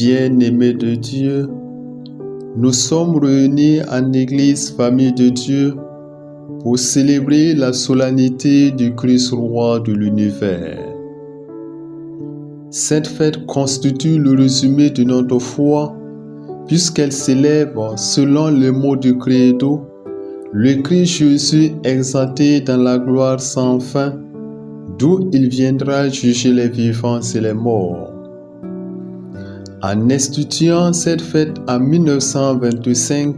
Bien-aimés de Dieu, nous sommes réunis en Église Famille de Dieu pour célébrer la solennité du Christ roi de l'univers. Cette fête constitue le résumé de notre foi puisqu'elle célèbre, selon les mots du Credo, le Christ Jésus exalté dans la gloire sans fin, d'où il viendra juger les vivants et les morts. En instituant cette fête en 1925,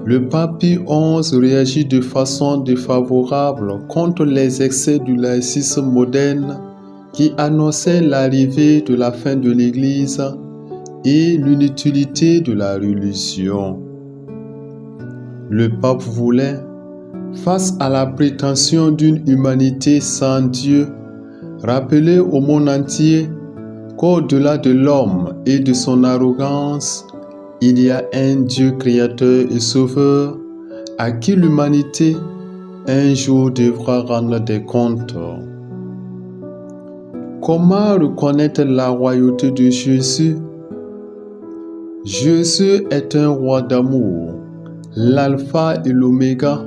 le pape Pie XI réagit de façon défavorable contre les excès du laïcisme moderne qui annonçait l'arrivée de la fin de l'Église et l'inutilité de la religion. Le pape voulait, face à la prétention d'une humanité sans Dieu, rappeler au monde entier qu'au-delà de l'homme et de son arrogance, il y a un Dieu créateur et sauveur à qui l'humanité un jour devra rendre des comptes. Comment reconnaître la royauté de Jésus? Jésus est un roi d'amour, l'alpha et l'oméga,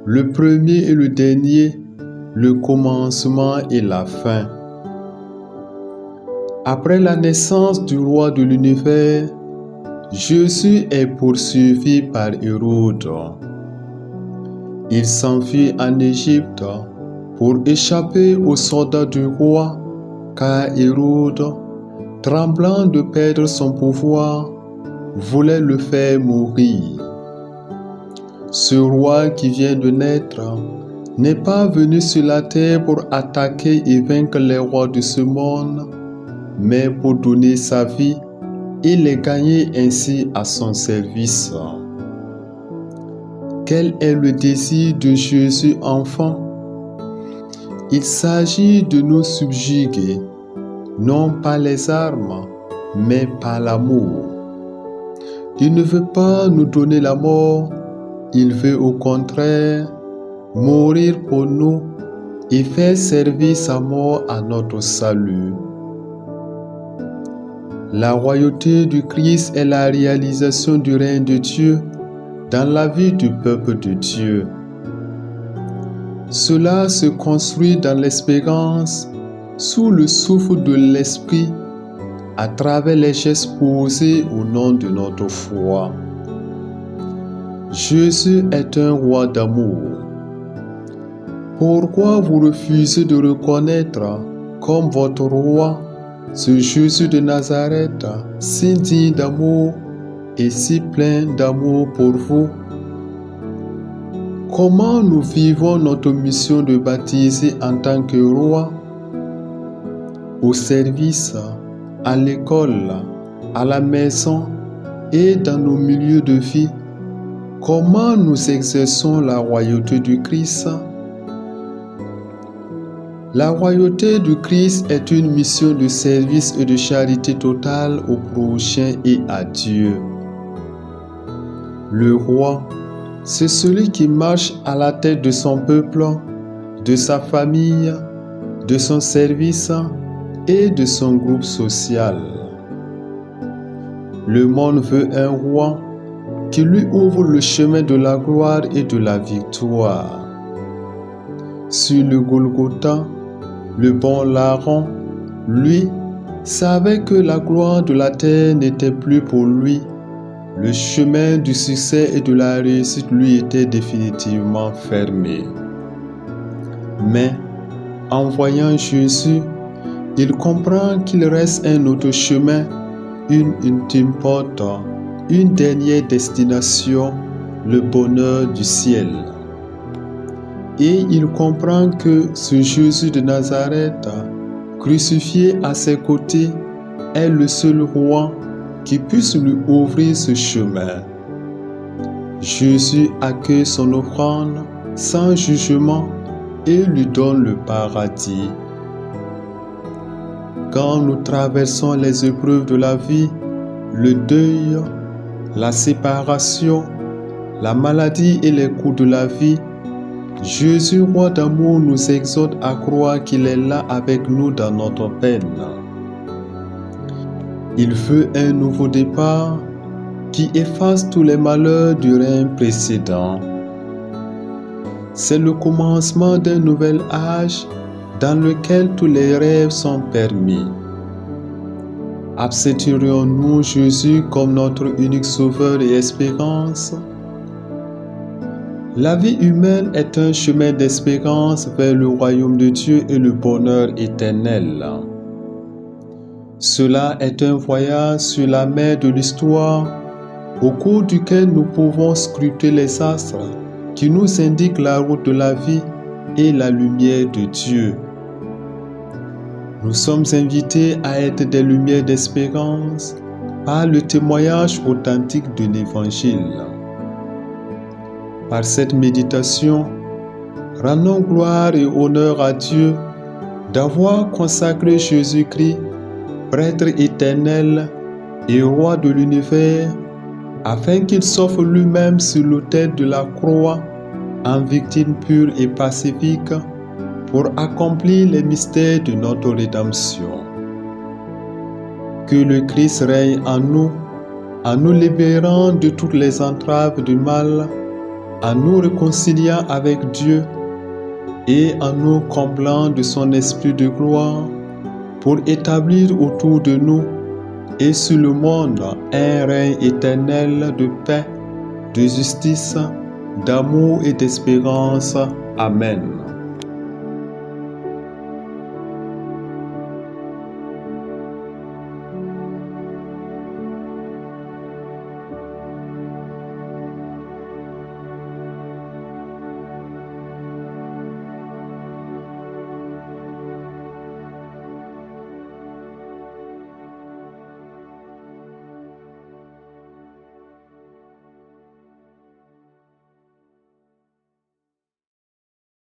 le premier et le dernier, le commencement et la fin. Après la naissance du roi de l'univers, Jésus est poursuivi par Hérode. Il s'enfuit en Égypte pour échapper aux soldats du roi, car Hérode, tremblant de perdre son pouvoir, voulait le faire mourir. Ce roi qui vient de naître n'est pas venu sur la terre pour attaquer et vaincre les rois de ce monde, mais pour donner sa vie et les gagner ainsi à son service. Quel est le désir de Jésus enfant? Il s'agit de nous subjuguer, non par les armes, mais par l'amour. Il ne veut pas nous donner la mort, il veut au contraire mourir pour nous et faire servir sa mort à notre salut. La royauté du Christ est la réalisation du règne de Dieu dans la vie du peuple de Dieu. Cela se construit dans l'espérance, sous le souffle de l'Esprit, à travers les gestes posés au nom de notre foi. Jésus est un roi d'amour. Pourquoi vous refusez de reconnaître comme votre roi ce Jésus de Nazareth, si digne d'amour et si plein d'amour pour vous? Comment nous vivons notre mission de baptiser en tant que roi? Au service, à l'école, à la maison et dans nos milieux de vie, comment nous exerçons la royauté du Christ? La royauté du Christ est une mission de service et de charité totale au prochain et à Dieu. Le roi, c'est celui qui marche à la tête de son peuple, de sa famille, de son service et de son groupe social. Le monde veut un roi qui lui ouvre le chemin de la gloire et de la victoire. Sur le Golgotha, le bon larron, lui, savait que la gloire de la terre n'était plus pour lui. Le chemin du succès et de la réussite lui était définitivement fermé. Mais, en voyant Jésus, il comprend qu'il reste un autre chemin, une ultime porte, une dernière destination, le bonheur du ciel. Et il comprend que ce Jésus de Nazareth, crucifié à ses côtés, est le seul roi qui puisse lui ouvrir ce chemin. Jésus accueille son offrande sans jugement et lui donne le paradis. Quand nous traversons les épreuves de la vie, le deuil, la séparation, la maladie et les coups de la vie, Jésus, roi d'amour, nous exhorte à croire qu'il est là avec nous dans notre peine. Il veut un nouveau départ qui efface tous les malheurs du règne précédent. C'est le commencement d'un nouvel âge dans lequel tous les rêves sont permis. Accepterions-nous Jésus comme notre unique sauveur et espérance? La vie humaine est un chemin d'espérance vers le royaume de Dieu et le bonheur éternel. Cela est un voyage sur la mer de l'histoire au cours duquel nous pouvons scruter les astres qui nous indiquent la route de la vie et la lumière de Dieu. Nous sommes invités à être des lumières d'espérance par le témoignage authentique de l'Évangile. Par cette méditation, rendons gloire et honneur à Dieu d'avoir consacré Jésus-Christ, prêtre éternel et roi de l'univers, afin qu'il s'offre lui-même sur l'autel de la croix en victime pure et pacifique pour accomplir les mystères de notre rédemption. Que le Christ règne en nous libérant de toutes les entraves du mal, en nous réconciliant avec Dieu et en nous comblant de son esprit de gloire pour établir autour de nous et sur le monde un règne éternel de paix, de justice, d'amour et d'espérance. Amen.